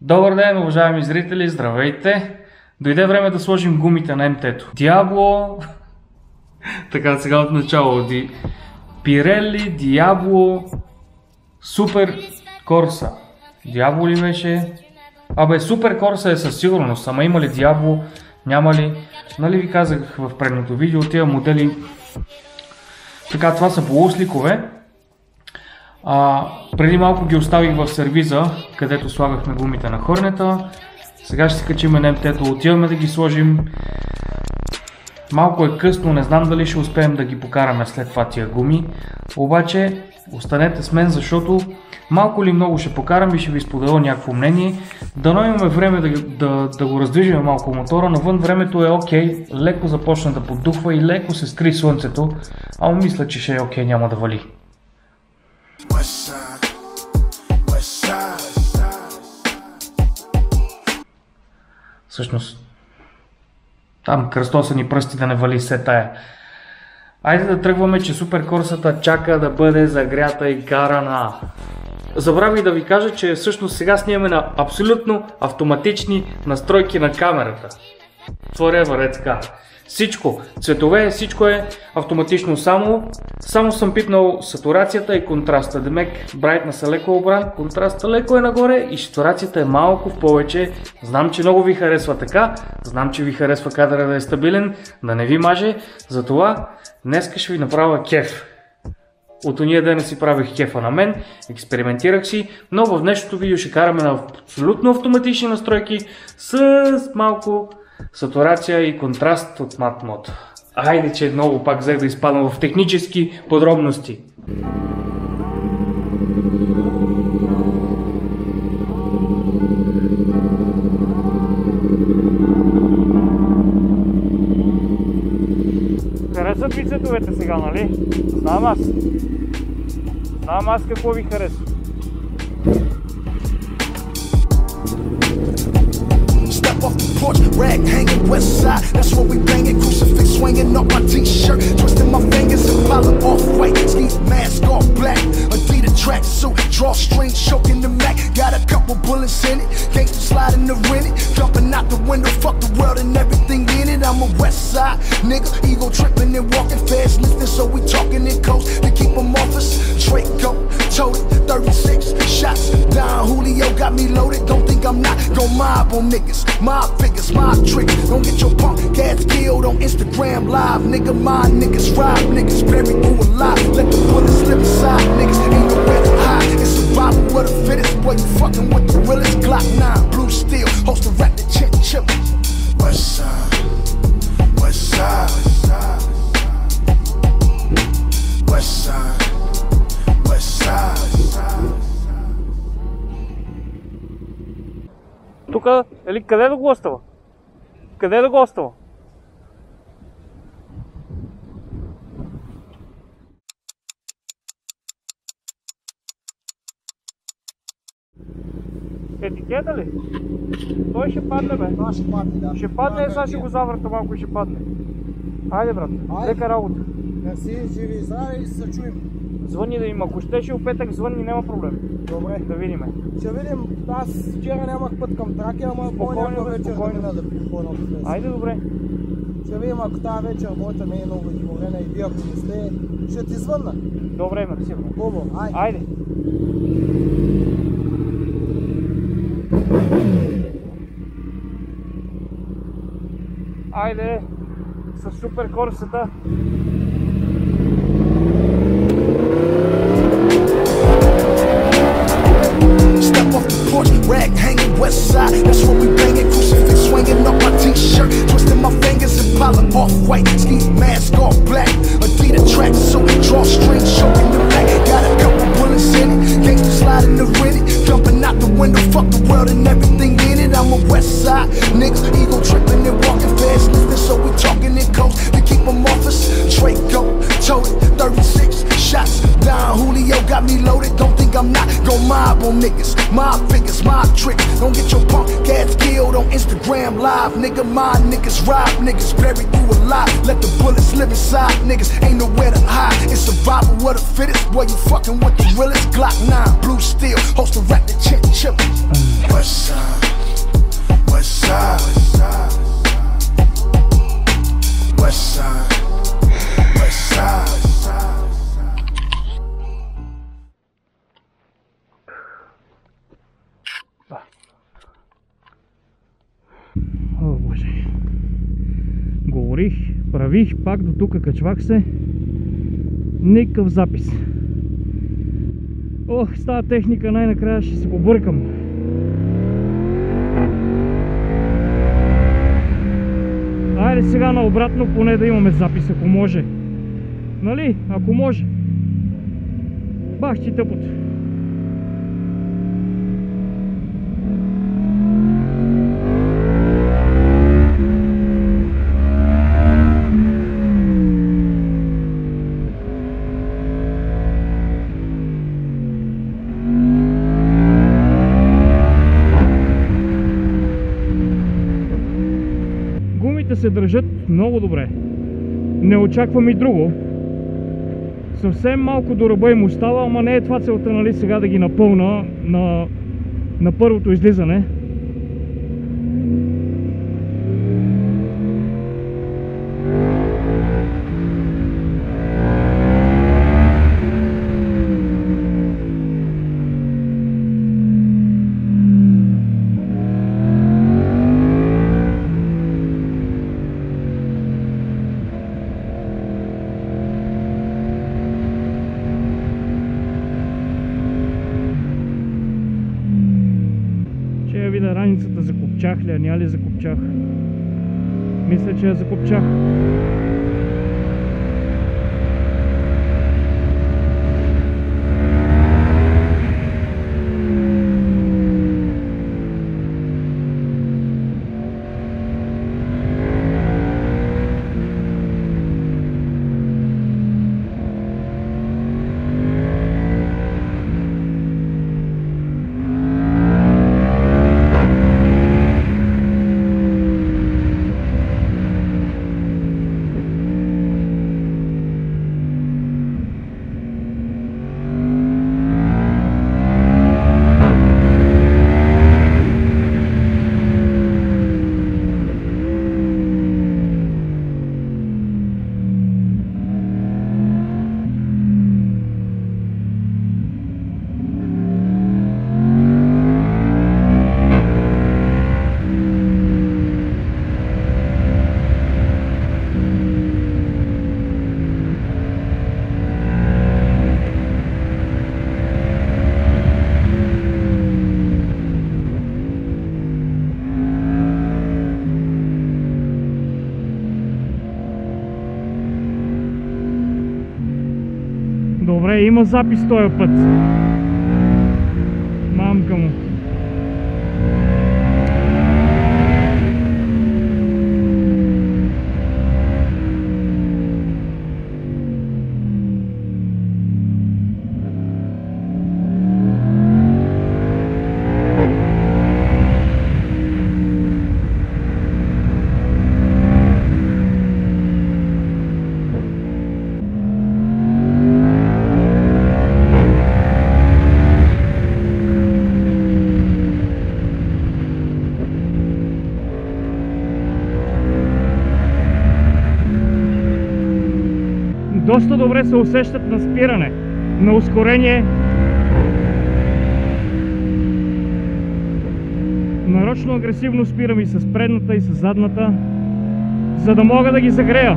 Добър ден, уважаеми зрители, здравейте! Дойде време да сложим гумите на МТ-то. Диабло... така, сега от начало. Пирели, Диабло, Супер Корса. Диабло ли беше? Абе, Супер Корса е със сигурност, ама има ли Диабло, няма ли? Нали ви казах в предното видео, тия модели... Така, това са полусликове. Преди малко ги оставих в сервиза, където слагахме гумите на Хорнета. Сега ще се качим на МТ-то, отиваме да ги сложим. Малко е късно, не знам дали ще успеем да ги покараме след това тия гуми. Обаче останете с мен, защото малко ли много ще покарам и ще ви споделя някакво мнение. Дано имаме време да го раздвижим малко мотора. Навън времето е окей, леко започна да поддухва и леко се скри слънцето. Ама мисля, че ще е окей, няма да вали. Всъщност, там кръстосани пръсти да не вали все тая. Айде да тръгваме, че Супер Корсата чака да бъде загрята и карана. Забравих да ви кажа, че всъщност сега снимаме на абсолютно автоматични настройки на камерата. Forever, let's go. Всичко, цветове, всичко е автоматично, само съм пипнал сатурацията и контраста. Демек, брайтнес е леко обран, контраста леко е нагоре и сатурацията е малко в повече. Знам, че много ви харесва така, знам, че ви харесва кадъра да е стабилен, да не ви маже, затова днеска ще ви направя кеф. От ония ден си правих кефа на мен, експериментирах си, но в днешното видео ще караме на абсолютно автоматични настройки с малко сатурация и контраст от MatMod. Айде, че много пак взех да изпадам в технически подробности. Харесват ви цветовете сега, нали? Знам аз какво ви харесва. Off the porch, rag hanging west side. That's what we banging. Crucifix swinging up my t-shirt, twisting my fingers and Impala off white. Ski mask all black. Adidas tracksuit, drawstring choking the Mac. Got a couple bullets in it. Gangsta sliding the rent it, jumping out the window. Fuck the world and everything in it. I'm a west side nigga, ego tripping and walking fast, lifting, so we talking in coast to keep them off us. Draco, toted, 36 shots down. Julio got me loaded. Don't think I'm not gon' mob on niggas. My figures, my tricks. Don't get your punk ass killed on Instagram live, nigga. My niggas rob niggas, bury you alive. Let the bullets slip aside, niggas ain't nowhere to hide. It's survival with the fittest, boy. You fucking with the realest. Glock 9, blue steel, host of rap the chin chip. West side, west side, west side, west side. Тука, или къде да го остава? Къде да го остава? Етикета ли? Той ще падне, бе. Това ще падне, да. Ще падне, сега ще го завърта малко и ще падне. Айде, брат, лека работа. Мерси, живи и здрави и се чуем. Звънни да им, ако щеше опетък, звънни, няма проблем. Добре. Да видиме. Ще видим, аз вчера нямах път към Тракия, ама по-някаква вечер да мина да пием по-едно фест. Айде, добре. Ще видим, ако тази вечер моята не е много изморена и вие ако не сте, ще ти звънна. Добре, мерси. Хубаво, айде. Айде. Айде, с Супер Корсата. Rag hanging west side, that's what we banging. Crucifix swinging up my t-shirt, twisting my fingers and Impala off white. Ski mask all black. Adidas tracksuit, drawstring choking the Mac. Got a couple bullets in it. Gangsta sliding the rent it, jumping out the window. Fuck the world and everything in it. I'm a west side nigga, ego tripping and walking fast, lifting, so we talking in coast to keep them off us. Draco, toted, 36 shots down. Julio got me loaded. Don't think I'm not gon' mob on niggas. My figures, my tricks. Don't get your punk ass killed on Instagram Live, nigga. My niggas rob niggas, bury you alive. Let the bullets live inside, niggas. Ain't nowhere to hide. It's survival of the fittest. Boy, you fucking with the realest. Glock 9, blue steel, host of rap the chin chip. West side, west side, west side, west side. О, боже. Говорих, правих, пак до тук качвах се. Никакъв запис. Ох, с тази техника най-накрая ще се побъркам. Айде сега наобратно, поне да имаме запис, ако може. Нали? Ако може. Бах ти тъпото. Се държат много добре. Не очаквам и друго. Съвсем малко до ръба им остава, ама не е това целта, нали, сега да ги напълна на първото излизане. Видя раницата закопчах ли, а ня ли закопчах? Мисля, че я закопчах. Добре, има запис този път. Мамка му. Доста добре се усещат на спиране, на ускорение. Нарочно агресивно спирам и с предната, и с задната, за да мога да ги загрея.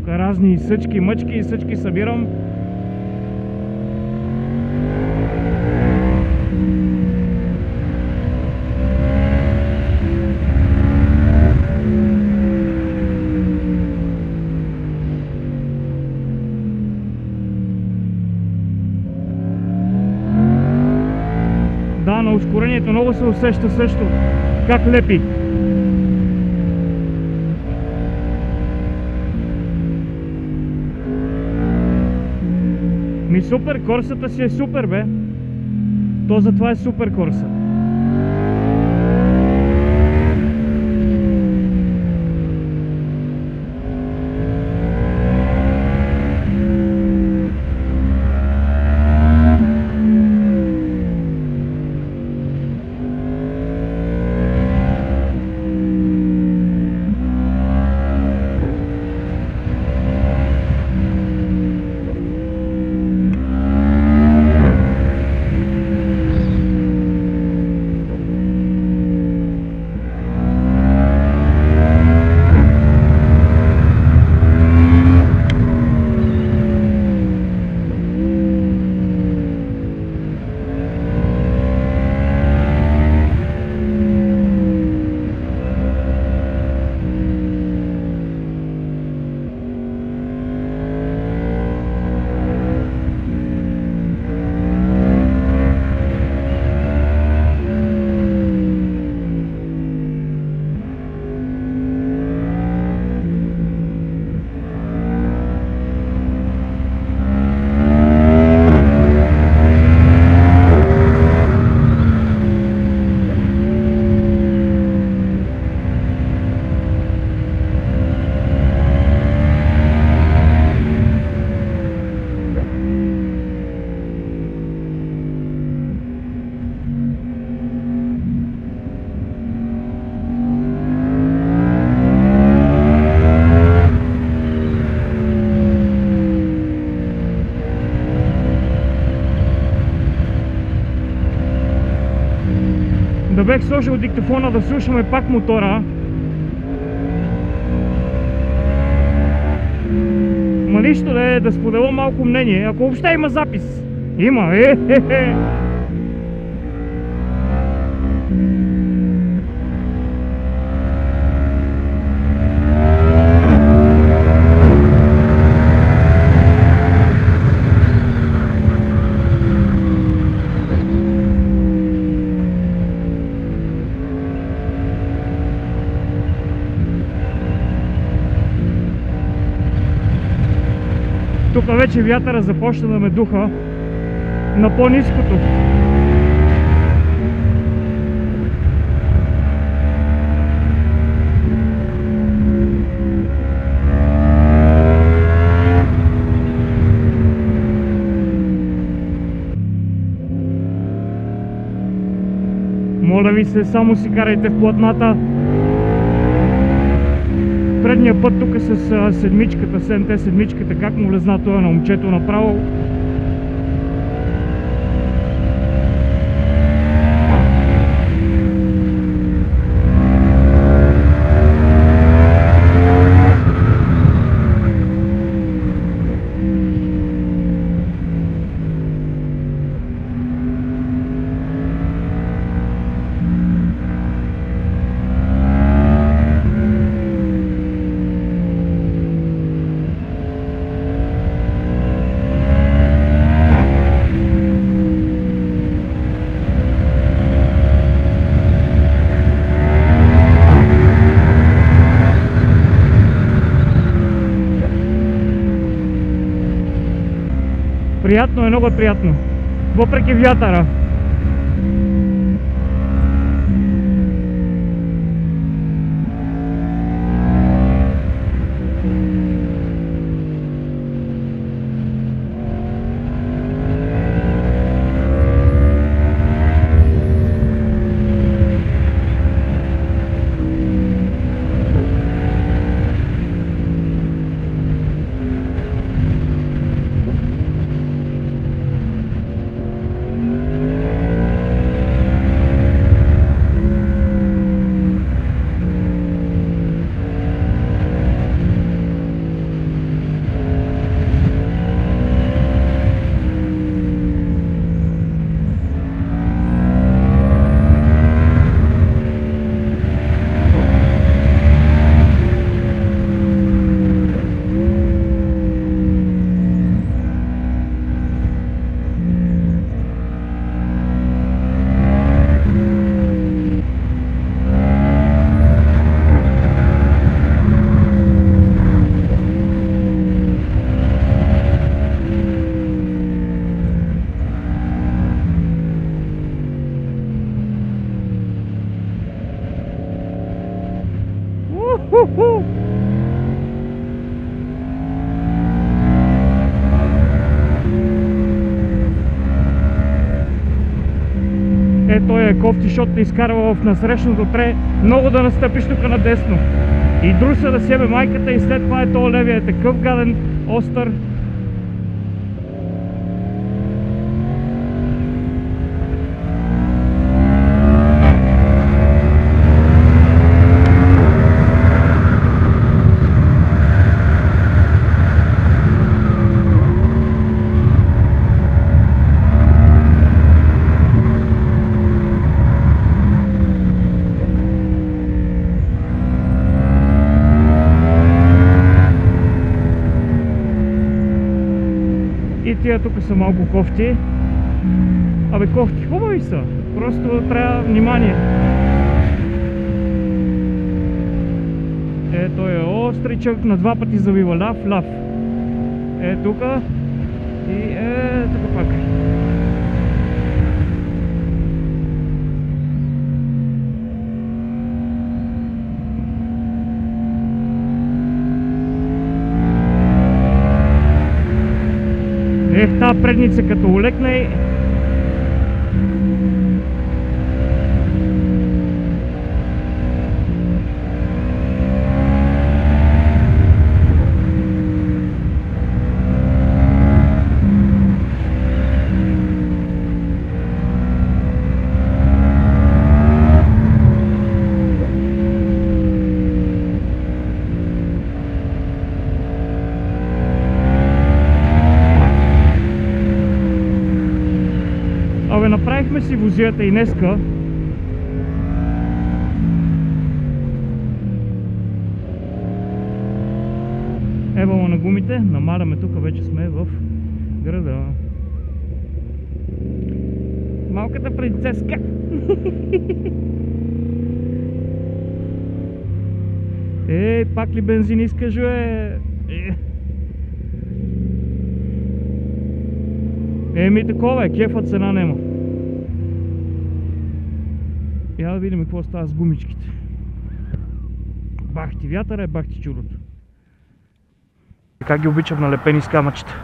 Разни съчки, мъчки и съчки събирам. Да, на ускорението много се усеща също как лепи. Ми супер, корсата си е супер, бе. То затова е супер корса. Да бех сложил диктофона да слушаме пак мотора. Ма нищо да споделя малко мнение, ако въобще има запис. Има, Тук вече вятъра започна да ме духа на по-ниското. Моля ви се, само си карайте в платната. Предния път тук с седмичката, СМТ седмичката, как му влезна това на момчето направо. Приятно е, много е приятно. Въпреки вятъра. той е кофти, защото те изкарва в насрещното тре много да настъпиш тук надесно. И друса да себе майката и след това този левия е такъв гаден, остър. И тия тук са малко кофти. Абе, кофти хубави са, просто трябва внимание. Той е остричък, на два пъти завива ляв. Тука и тук пак. Тази предница като улекне. Направихме си возията и днеска. Евала на гумите, намаляме тук, вече сме в града. Малката принцеска! Пак ли бензин искаш, бе? Еми такова е, кефа цена нема. Я да видим какво става с гумичките. Бах ти вятъра, бах ти чудото. Как ги обичам налепени с камъчета.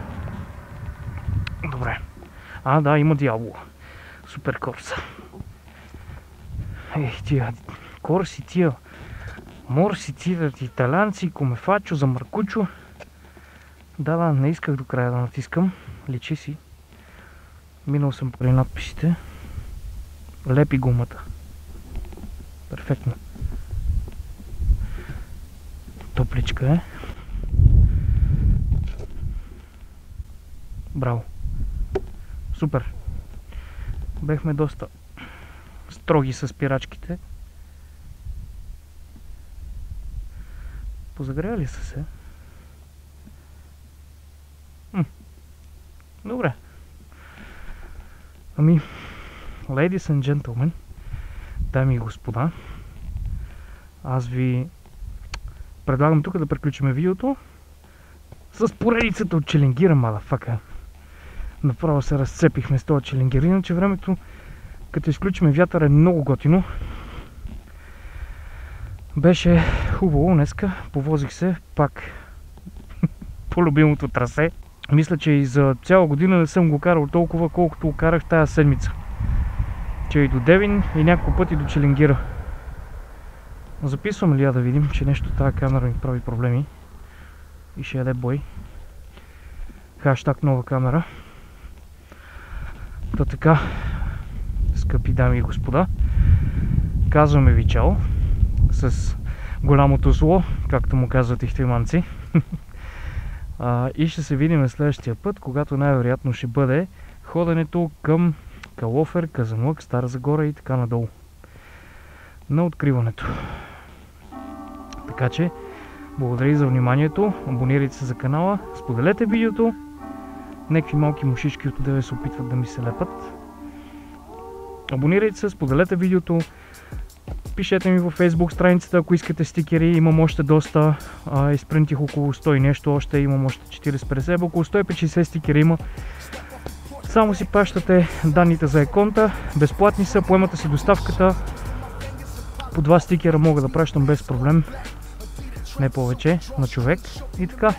Добре. Да, има дявол. Супер корса. Тия корси, тия морси, тия италянци, комефачо, замаркучо. Да, не исках до края да натискам. Личи си. Минал съм при надписите. Лепи гумата. Перфектно. Топличка е. Браво. Супер. Бехме доста строги с спирачките. Позагряли са се. Добре. Ами, ladies and gentlemen, дами и господа, аз ви предлагам тук да приключим видеото с поредицата от челенгира, мадафака. Направо се разцепихме с този челенгир, иначе времето, като изключим вятър, е много готино. Беше хубаво днеска, повозих се пак по любимото трасе. Мисля, че и за цяла година не съм го карал толкова, колкото го карах тая седмица. Че и до Девин и няколко пъти до Челенгира. Записвам ли я да видим, че нещо тази камера ми прави проблеми. И ще яде бой. Хаштаг нова камера. Та така, скъпи дами и господа, казваме ви чао с голямото зло, както му казват ихтиманци. И ще се видим следващия път, когато най-вероятно ще бъде ходенето към Калофер, Казанлък, Стара Загора и така надолу на откриването. Така че, благодаря за вниманието, абонирайте се за канала, споделете видеото. Някакви малки мушички от одеве се опитват да ми се лепат. Абонирайте се, споделете видеото, пишете ми във Facebook страницата, ако искате стикери, имам още доста, изпринтих около 100 и нещо, още имам още 40-50, около 150 стикери има. Само си пращате данните за еконта, безплатни са, поемате си доставката, по 2 стикера мога да пращам без проблем, не повече, на човек и така.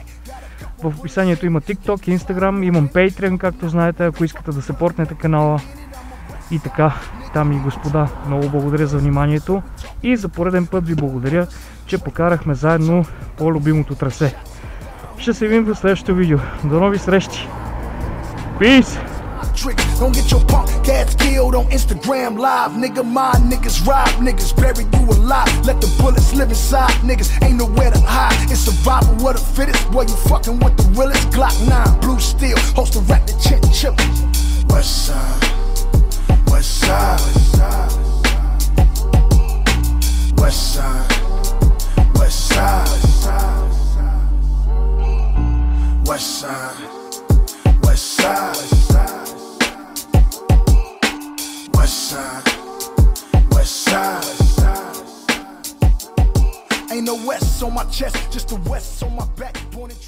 В описанието има TikTok, Instagram, имам Patreon, както знаете, ако искате да съпортнете канала и така. дами и господа, много благодаря за вниманието и за пореден път ви благодаря, че покарахме заедно по любимото трасе. Ще се видим в следващото видео. До нови срещи! Peace! Don't get your punk cats killed on Instagram live. Nigga, my niggas rob niggas, bury you alive. Let the bullets live inside niggas, ain't nowhere to hide. It's survival of the fittest, boy, you fucking with the realest. Glock 9, blue steel, host a rap the chin chip. West side, west side, west side, west side, west side, west side. West side, west side. Ain't no west on my chest, just the west on my back. Born and